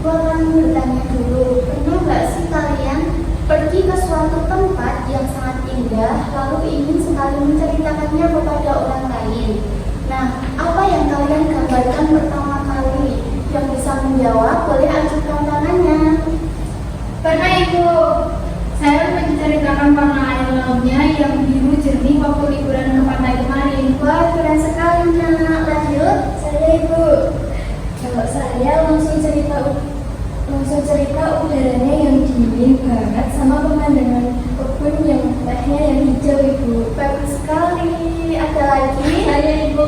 Ibu akan bertanya dulu, pernah nggak sih kalian pergi ke suatu tempat yang sangat indah, lalu ingin sekali menceritakannya kepada orang lain? Nah, apa yang kalian gambarkan pertama kali? Yang bisa menjawab boleh ajukan tangannya. Pernah Ibu, saya menceritakan warna air lautnya yang biru jernih waktu liburan ke pantai kemarin. Wah, keren sekali nak. Lanjut. Saya Ibu, kalau saya langsung cerita udaranya yang dingin banget sama pemandangan kebun yang tehnya yang hijau Ibu. Bagus sekali. Ada lagi? Saya Ibu,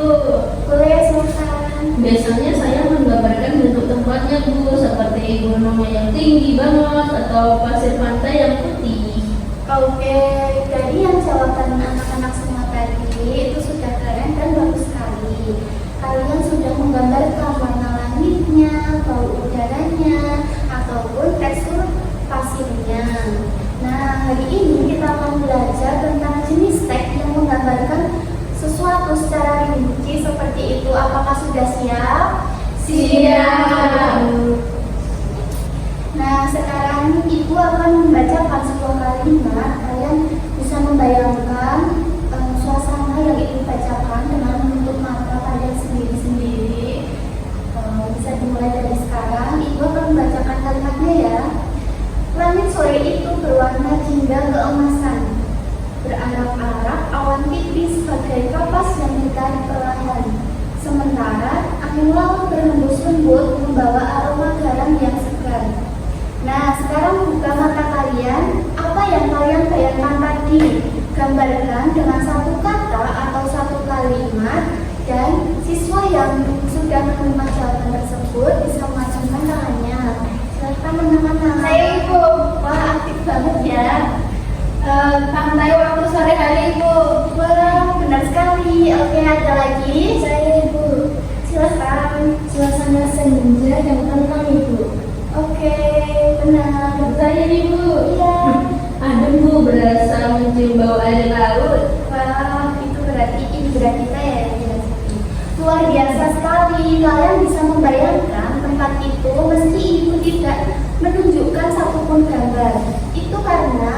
Boleh silakan. Biasanya saya menggambarkan bentuk tempatnya Bu, seperti gunung yang tinggi banget atau pasir pantai yang putih. Oke, dari yang jawaban anak-anak semua tadi itu sudah keren dan bagus sekali. Kalian sudah menggambarkan warna langitnya, bau udaranya, ataupun tekstur pasirnya. Nah, hari ini kita akan belajar tentang jenis teks yang menggambarkan sesuatu secara rinci seperti itu. Apakah sudah siap? Siap. Nah, sekarang Ibu akan membacakan sebuah kalimat. Kalian bisa membayangkan suasana yang Ibu bacakan dengan menutup mata kalian sendiri-sendiri. Bisa dimulai dari sekarang. Ibu akan membacakan kalimatnya ya. Langit sore itu berwarna jingga keemasan. Berarak-arak awan tipis bagai kapas yang ditarik perlahan. Sementara angin laut berhembus lembut membawa aroma garam yang segar. Nah, sekarang buka mata kalian. Apa yang kalian bayangkan tadi? Gambarkan dengan satu kata atau satu kalimat, dan siswa yang sudah menerima jawaban tersebut bisa mengacungkan tangannya. Silakan teman-teman. Saya Ibu, Wah, aktif banget ya. pantai waktu sore hari Ibu. Wah, benar sekali. Oke, ada lagi? Saya Ibu, Silakan. suasana senja yang tenang Ibu. Oke, benar. Saya Ibu, Iya. adem Bu, berasa mencium bau air laut. Wah, itu berarti indera kita ya yang dirasakan. Luar biasa sekali. Kalian bisa membayangkan tempat itu meski Ibu tidak menunjukkan satupun gambar. Itu karena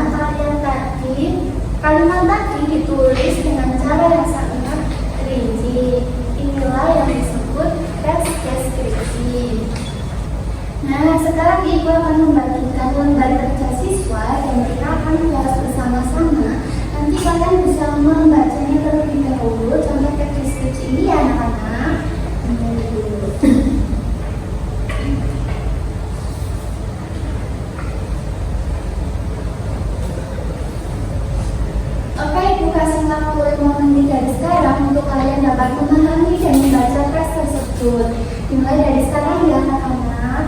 kalimat tadi ditulis dengan cara yang sangat rinci. Inilah yang disebut teks deskripsi. Nah, sekarang Ibu akan membagikan lembar kerja siswa dan kita akan bahas bersama-sama. Nanti kalian bisa membacanya terlebih dahulu contoh teks deskripsi ini ya anak-anak. Oke, Ibu kasih waktu 5 menit dari sekarang untuk kalian dapat memahami dan membaca teks tersebut. Dimulai dari sekarang ya anak-anak.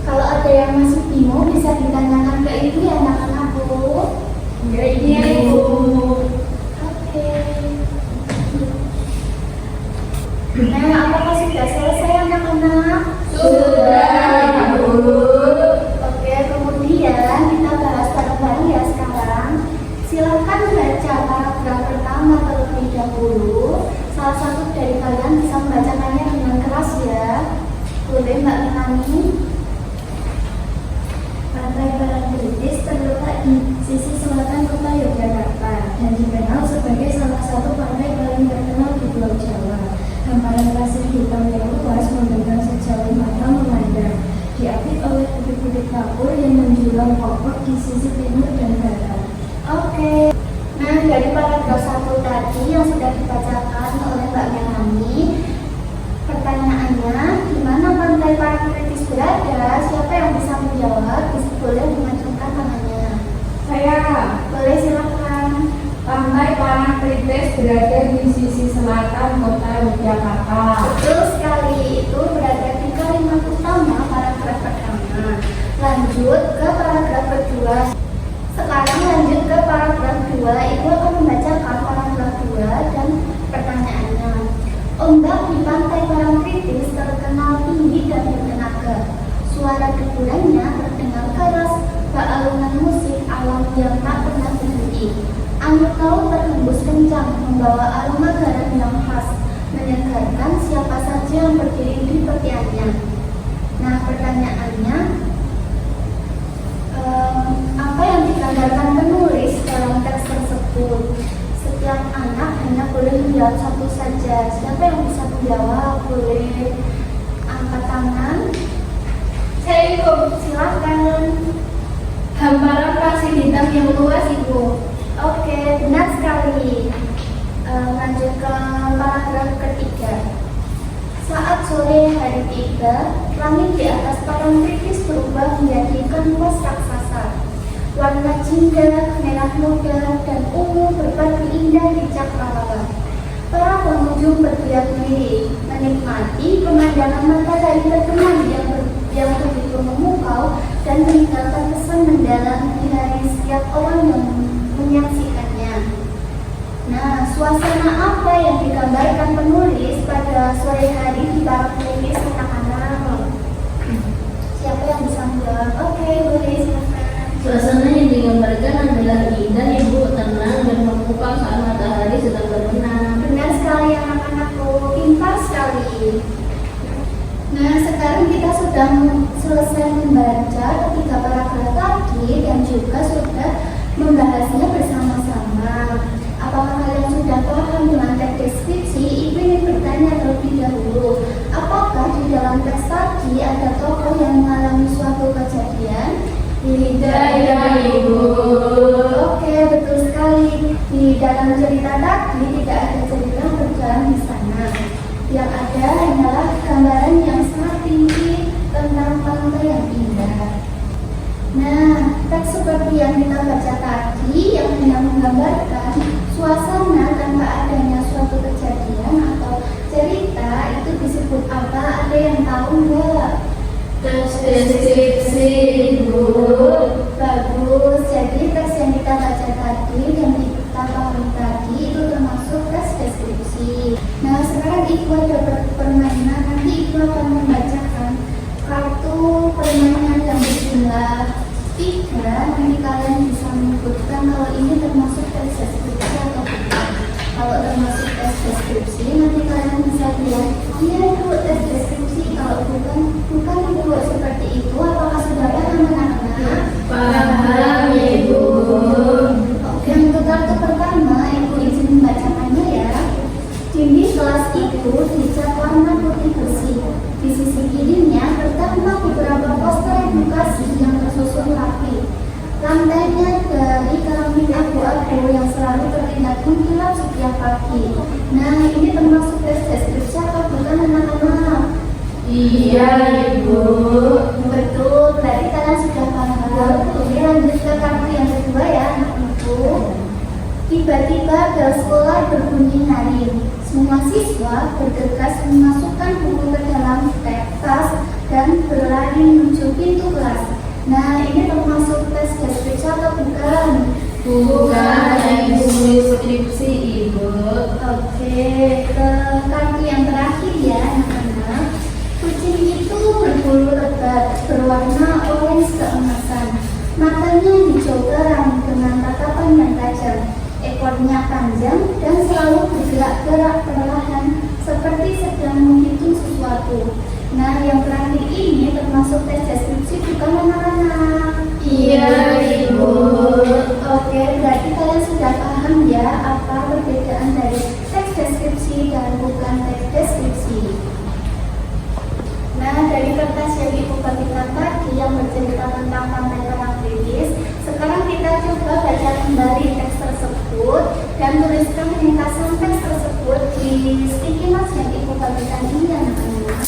Kalau ada yang masih bingung bisa ditanyakan ke Ibu ya anak-anakku. Iya Ibu. Oke. Nah, apakah sudah selesai anak-anak? Sudah Ibu. Oke, kemudian kita bahas bareng-bareng ya sekarang. Silakan baca paragraf pertama terlebih dahulu. Salah satu dari kalian bisa membacakannya dengan keras ya. Boleh Mbak Melani? Pantai Parangtritis terletak di sisi selatan kota Yogyakarta dan dikenal sebagai salah satu pantai paling terkenal di Pulau Jawa. Hamparan pasir hitam yang luas membentang sejauh mata memandang, diapit oleh bukit-bukit kapur yang menjulang kokoh di sisi timur dan barat. Oke. Nah, dari paragraf 1 tadi yang sudah dibacakan oleh Mbak Melani, pertanyaannya, di mana pantai Parangtritis berada? Siapa yang bisa menjawab? Boleh mengacungkan tangannya. Saya, Boleh silakan. pantai Parangtritis berada di sisi selatan kota Yogyakarta. Betul sekali, itu berada di kalimat utama paragraf pertama. Lanjut ke paragraf kedua. Sekarang lanjut ke paragraf 2. Ibu akan membacakan paragraf 2 dan pertanyaannya. Ombak di pantai Parangtritis terkenal tinggi dan bertenaga. Suara deburannya terdengar keras Angin laut berhembus kencang, membawa aroma garam yang khas, menyegarkan siapa saja yang berdiri di tepiannya. Nah, pertanyaannya, apa yang digambarkan penulis dalam teks tersebut? Setiap anak hanya boleh menjawab satu saja. Siapa yang bisa menjawab? Boleh angkat tangan. Saya Ibu. Silakan. Hamparan pasir hitam yang luas, Ibu. Oke, benar sekali. Lanjut ke paragraf ketiga. Saat sore hari tiba, langit di atas padang kritis berubah menjadi kanvas raksasa. Warna jingga, merah muda, dan ungu berpadu indah di cakrawala. Para pengunjung berteriak-teriak, menikmati pemandangan matahari terbenam yang begitu memukau dan meninggalkan kesan mendalam di hati setiap orang yang menyaksikannya. Nah, suasana apa yang digambarkan penulis pada sore hari di padang kritis anak-anak? Siapa yang bisa menjawab? Oke, boleh silakan. Suasana yang digambarkan adalah indah, Ibu, tenang dan memukau saat matahari sedang berbenam. Benar sekali anak-anakku, pintar sekali. Nah, sekarang kita sudah selesai membaca ketiga paragraf tadi dan juga sudah membahasnya bersama-sama. Apakah kalian sudah paham dengan teks deskripsi? Ibu ingin bertanya terlebih dahulu. Apakah di dalam teks tadi ada tokoh yang mengalami suatu kejadian? Tidak, Ibu. Oke, betul sekali. Di dalam cerita tadi tidak ada cerita yang berjalan di sana. Yang ada hanyalah gambaran yang sangat tinggi tentang pantai yang indah. Nah, teks seperti yang kita baca tadi yang hanya menggambarkan suasana tanpa adanya suatu kejadian atau cerita itu disebut apa? Ada yang tahu nggak? Teks deskripsi, Ibu. Bagus. Jadi teks yang kita baca tadi dan kita pahami tadi itu termasuk teks deskripsi. Nah, sekarang Ibu ada permainan. Nanti Ibu akan membacakan kartu permainan yang berjumlah 3. Nanti kalian bisa menyebutkan kalau ini termasuk teks deskripsi atau bukan. Kalau termasuk teks deskripsi, nanti kalian bisa bilang, iya itu teks deskripsi. Kalau bukan Ibu, seperti itu. Apakah sudah paham anak-anak? Paham, Ibu. Oke, untuk kartu pertama, Ibu izin membacakannya ya. Dinding kelas itu dicat warna putih bersih. Di sisi kirinya terdapat beberapa poster edukasi yang tersusun rapi. Lantainya dari keramik abu-abu yang selalu terlihat mengkilap setiap pagi. Nah, ini termasuk teks deskripsi atau bukan anak-anak? Iya, Ibu. Betul, berarti kalian sudah paham. Oke, lanjut ke kartu yang kedua ya, anak-anakku. Tiba-tiba bel sekolah berbunyi nyaring. Semua siswa bergegas memasukkan buku ke dalam tas dan berlari menuju pintu kelas. Nah, ini termasuk teks deskripsi atau bukan? Bukan teks deskripsi, Ibu. Oke, ke kartu yang terakhir ya, anak-anak. Kucing itu berbulu lebat, berwarna orange keemasan. Matanya hijau terang dengan tatapan yang tajam. Ekornya panjang dan selalu bergerak-gerak perlahan seperti sedang menghitung sesuatu. Nah, yang terakhir ini termasuk teks deskripsi bukan anak-anak? Iya, Ibu. Oke, berarti kalian sudah paham ya apa perbedaan dari teks deskripsi dan bukan teks deskripsi. Nah, dari kertas yang Ibu bagikan tadi yang bercerita tentang pantai Parangtritis, sekarang kita coba baca kembali teks tersebut dan tuliskan ringkasan teks tersebut di sticky notes yang Ibu bagikan ini anak-anak.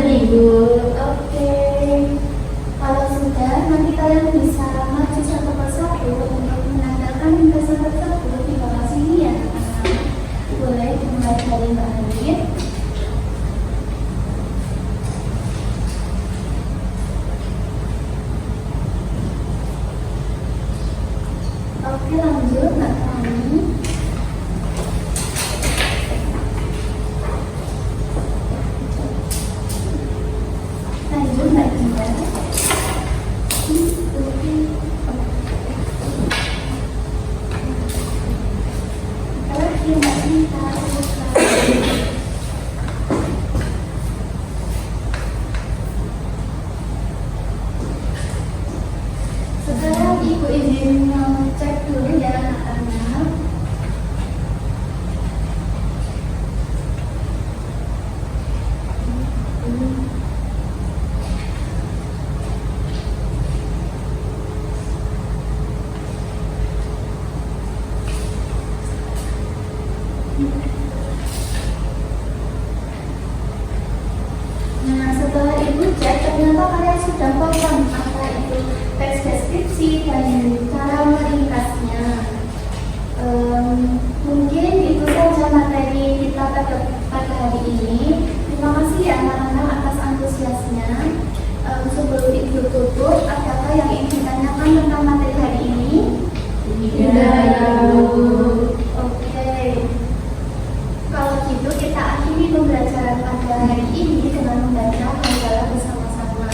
Ibu. Oke, kalau sudah nanti kalian bisa maju satu persatu untuk menandakan pesan tersebut. Terima kasih ya anak-anak. Boleh dimulai dari Mbak Hanif. Oke, lanjut Mbak Fani. Lanjut Mbak Dinda. Oke, Mbak Dinda. Sekarang Ibu izin cek dulu ya anak-anak. Nah, setelah Ibu cek, ternyata kalian sudah paham apa itu teks deskripsi dan cara meringkasnya. Mungkin itu saja materi kita pada hari ini. Terima kasih ya anak-anak atas antusiasnya. Sebelum Ibu tutup, adakah yang ingin ditanyakan tentang materi hari ini? Tidak, Ibu. Oke. Kalau gitu kita akhiri pembelajaran pada hari ini dengan membaca hamdalah bersama-sama.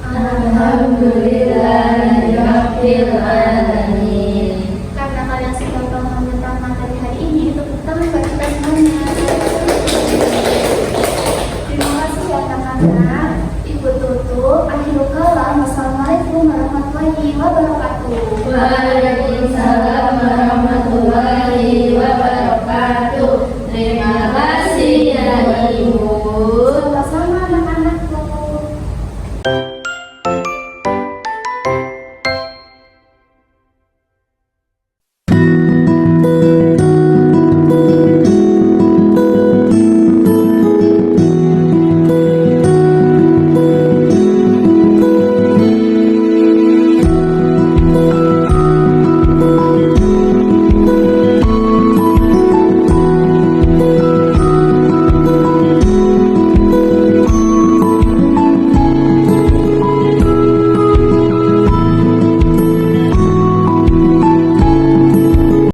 Alhamdulillahirabbil alamin. Karena kalian sudah paham tentang materi hari ini, tepuk tangan buat kita semuanya. Terima kasih ya anak-anak. Ibu tutup. Akhirul kalam. Wassalamualaikum warahmatullahi wabarakatuh. Waalaikumsalam warahmatullahi wabarakatuh.